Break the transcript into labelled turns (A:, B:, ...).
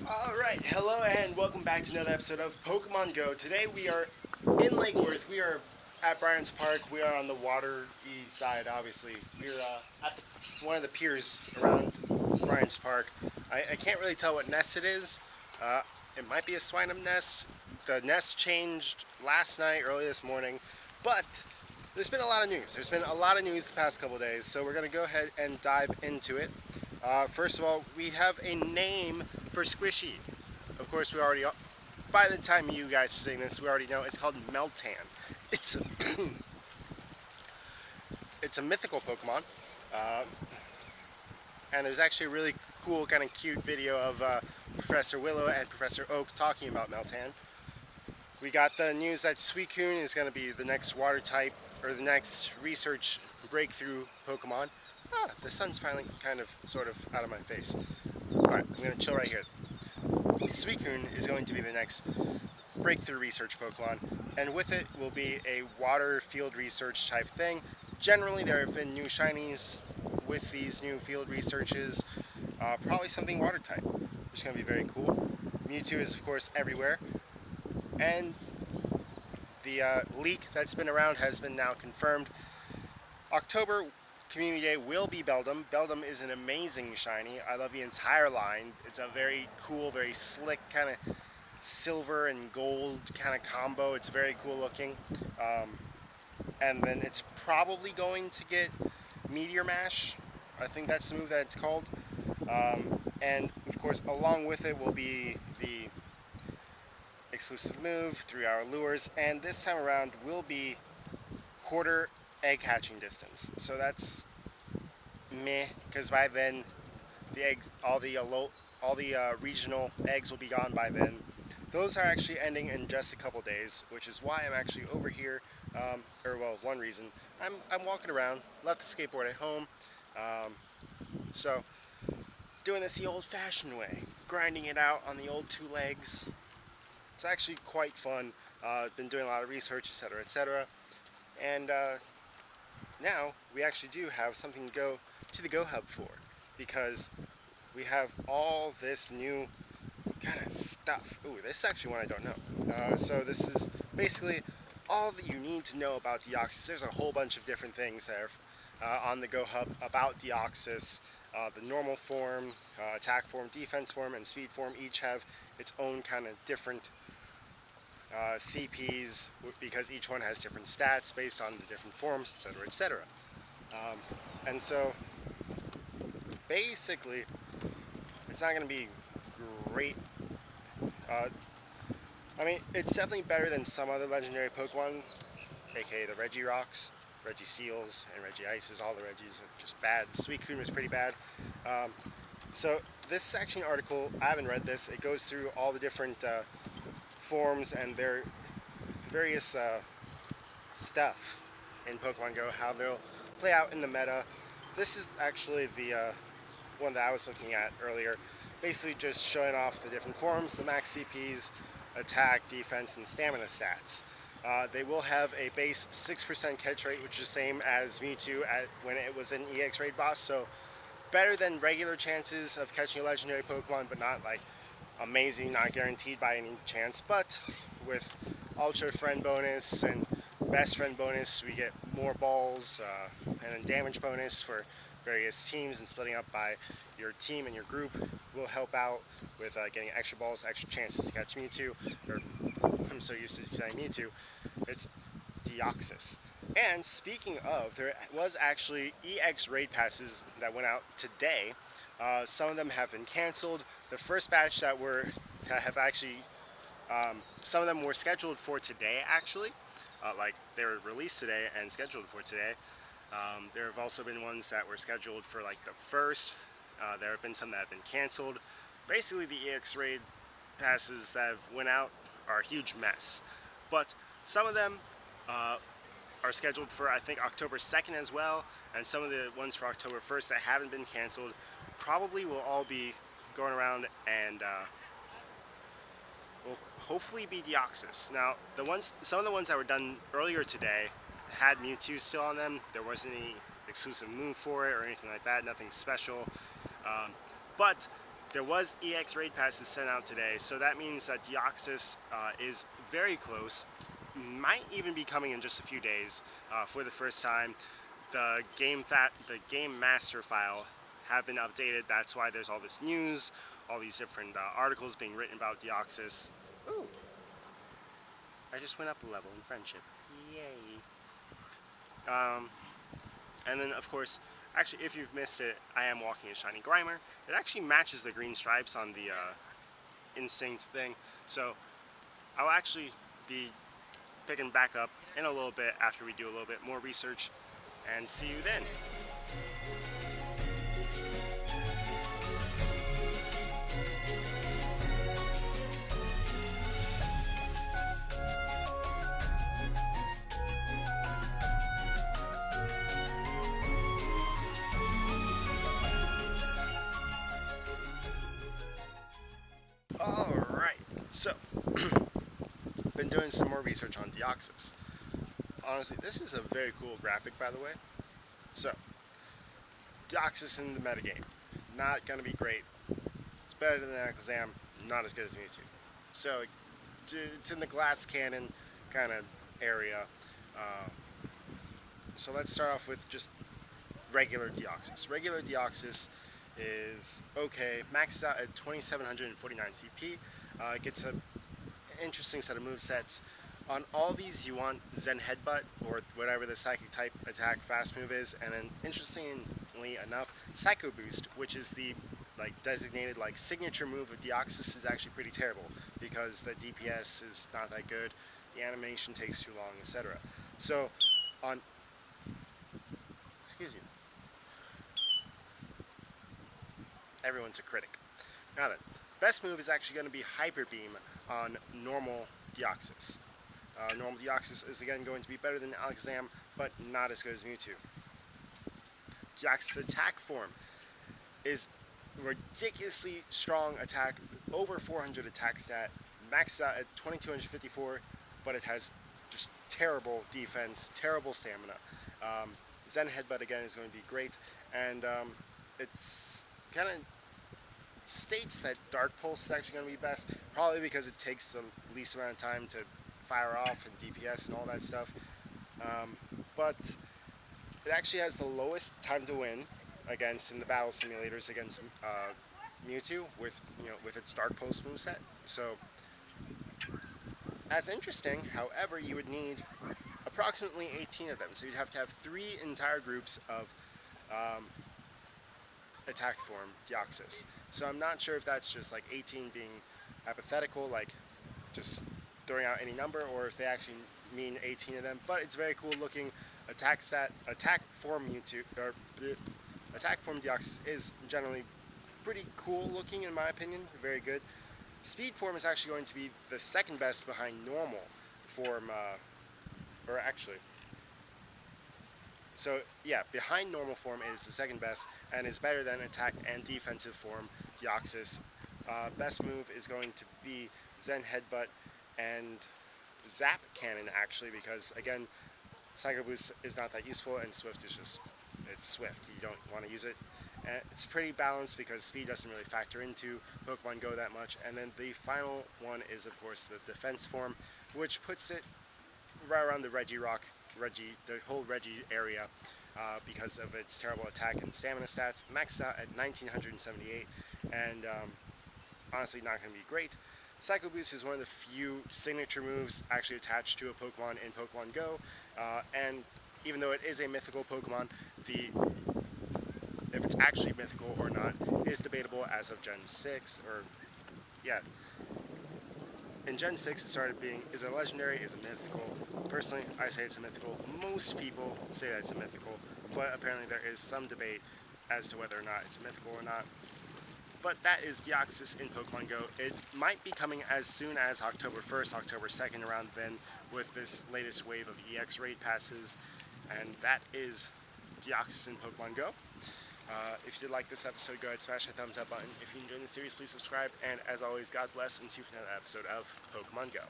A: Alright, hello and welcome back to another episode of Pokemon Go. Today we are in Lake Worth. We are at Bryant Park. We are on the watery side, obviously. We're at one of the piers around Bryant Park. I can't really tell what nest it is. It might be a Swinum nest. The nest changed last night, early this morning. But there's been a lot of news. There's been a lot of news the past couple days, so we're going to go ahead and dive into it. First of all, we have a name for Squishy. Of course, by the time you guys are seeing this, we already know it's called Meltan. It's it's a mythical Pokemon, and there's actually a really cool, kind of cute video of Professor Willow and Professor Oak talking about Meltan. We got the news that Suicune is going to be the next water type, or the next research breakthrough Pokemon. The sun's finally sort of out of my face. Alright, I'm going to chill right here. Suicune is going to be the next breakthrough research Pokemon, and with it will be a water field research type thing. Generally, there have been new shinies with these new field researches. Probably something water type, which is going to be very cool. Mewtwo is, of course, everywhere. And the leak that's been around has been now confirmed. October Community Day will be Beldum. Beldum is an amazing shiny. I love the entire line. It's a very cool, very slick kind of silver and gold kind of combo. It's very cool looking. And then it's probably going to get Meteor Mash. I think that's the move that it's called. And of course, along with it will be the exclusive move, 3-hour lures, and this time around will be quarter egg hatching distance. So that's meh, because by then the eggs, all the regional eggs will be gone by then. Those are actually ending in just a couple days, which is why I'm actually over here. One reason I'm walking around. Left the skateboard at home, so doing this the old-fashioned way, grinding it out on the old two legs. It's actually quite fun. Been doing a lot of research, etc., etc. And now we actually do have something to go to the Go Hub for, because we have all this new kind of stuff. Ooh, this is actually one I don't know. So this is basically all that you need to know about Deoxys. There's a whole bunch of different things that are on the Go Hub about Deoxys. The normal form, attack form, defense form, and speed form each have its own kind of different CPs, because each one has different stats based on the different forms, etc., etc. And so basically it's not going to be great. I mean, it's definitely better than some other legendary Pokemon, aka the Regirocks, Regiseals, and Regiices. All the Regis are just bad. Suicune was pretty bad. So this is actually an article. I haven't read this. It goes through all the different forms and their various stuff in Pokemon Go, how they'll play out in the meta. This is actually the one that I was looking at earlier, basically just showing off the different forms, the max CPs, attack, defense, and stamina stats. They will have a base 6% catch rate, which is the same as Mewtwo when it was an EX raid boss, so better than regular chances of catching a legendary Pokemon, but not like amazing, not guaranteed by any chance. But with Ultra Friend bonus and Best Friend bonus, we get more balls, and then damage bonus for various teams, and splitting up by your team and your group will help out with getting extra balls, extra chances to catch Mewtwo, or I'm so used to saying Mewtwo, it's Deoxys. And speaking of, there was actually EX raid passes that went out today. Some of them have been canceled. The first batch some of them were scheduled for today, actually. Like they were released today and scheduled for today. There have also been ones that were scheduled for like the 1st. There have been some that have been canceled. Basically, the EX raid passes that have went out are a huge mess. But some of them are scheduled for, I think, October 2nd as well, and some of the ones for October 1st that haven't been canceled probably will all be going around and will hopefully be Deoxys. Now, some of the ones that were done earlier today had Mewtwo still on them. There wasn't any exclusive move for it or anything like that, nothing special. But there was EX raid passes sent out today, so that means that Deoxys is very close, might even be coming in just a few days for the first time. The game master file have been updated. That's why there's all this news, all these different articles being written about Deoxys. Ooh, I just went up a level in friendship. Yay. And then, of course, actually, if you've missed it, I am walking a shiny Grimer. It actually matches the green stripes on the Instinct thing. So I'll actually be picking back up in a little bit after we do a little bit more research, and see you then. Alright, so been doing some more research on Deoxys. Honestly, this is a very cool graphic, by the way. So, Deoxys in the metagame, not gonna be great. It's better than Alakazam, not as good as Mewtwo. So, it's in the glass cannon kind of area. So let's start off with just regular Deoxys. Regular Deoxys is okay, maxed out at 2749 CP. Gets an interesting set of movesets. On all these, you want Zen Headbutt, or whatever the Psychic type attack fast move is, and then, interestingly enough, Psycho Boost, which is the designated signature move of Deoxys, is actually pretty terrible because the DPS is not that good, the animation takes too long, etc. So, on excuse you. Everyone's a critic. Now then, best move is actually going to be Hyper Beam on normal Deoxys. Normal Deoxys is again going to be better than Alakazam, but not as good as Mewtwo. Deoxys attack form is ridiculously strong attack, over 400 attack stat, maxed out at 2254, but it has just terrible defense, terrible stamina. Zen Headbutt again is going to be great, and it's kind of states that Dark Pulse is actually going to be best, probably because it takes the least amount of time to fire off and DPS and all that stuff. But it actually has the lowest time to win against in the battle simulators against Mewtwo with its Dark Pulse moveset. So that's interesting. However, you would need approximately 18 of them, so you'd have to have 3 entire groups of attack form Deoxys. So I'm not sure if that's just 18 being hypothetical, just throwing out any number, or if they actually mean 18 of them. But it's very cool looking. Attack form Deoxys is generally pretty cool looking in my opinion, very good. Speed form is actually going to be the second best behind normal form, so yeah, behind normal form is the second best, and is better than attack and defensive form Deoxys. Best move is going to be Zen Headbutt and Zap Cannon, actually, because again, Psycho Boost is not that useful, and Swift is it's Swift. You don't want to use it. And it's pretty balanced because speed doesn't really factor into Pokemon Go that much. And then the final one is, of course, the defense form, which puts it right around the the whole Reggie area, because of its terrible attack and stamina stats, maxed out at 1978, and honestly not going to be great. Psycho Boost is one of the few signature moves actually attached to a Pokemon in Pokemon Go, and even though it is a mythical Pokemon, if it's actually mythical or not is debatable as of Gen 6, or yeah. In Gen 6 it started being, is it legendary, is it mythical? Personally, I say it's a mythical. Most people say that it's a mythical, but apparently there is some debate as to whether or not it's a mythical or not. But that is Deoxys in Pokemon Go. It might be coming as soon as October 1st, October 2nd, around then, with this latest wave of EX raid passes. And that is Deoxys in Pokemon Go. If you did like this episode, go ahead and smash that thumbs up button. If you enjoyed the series, please subscribe. And as always, God bless, and see you for another episode of Pokemon Go.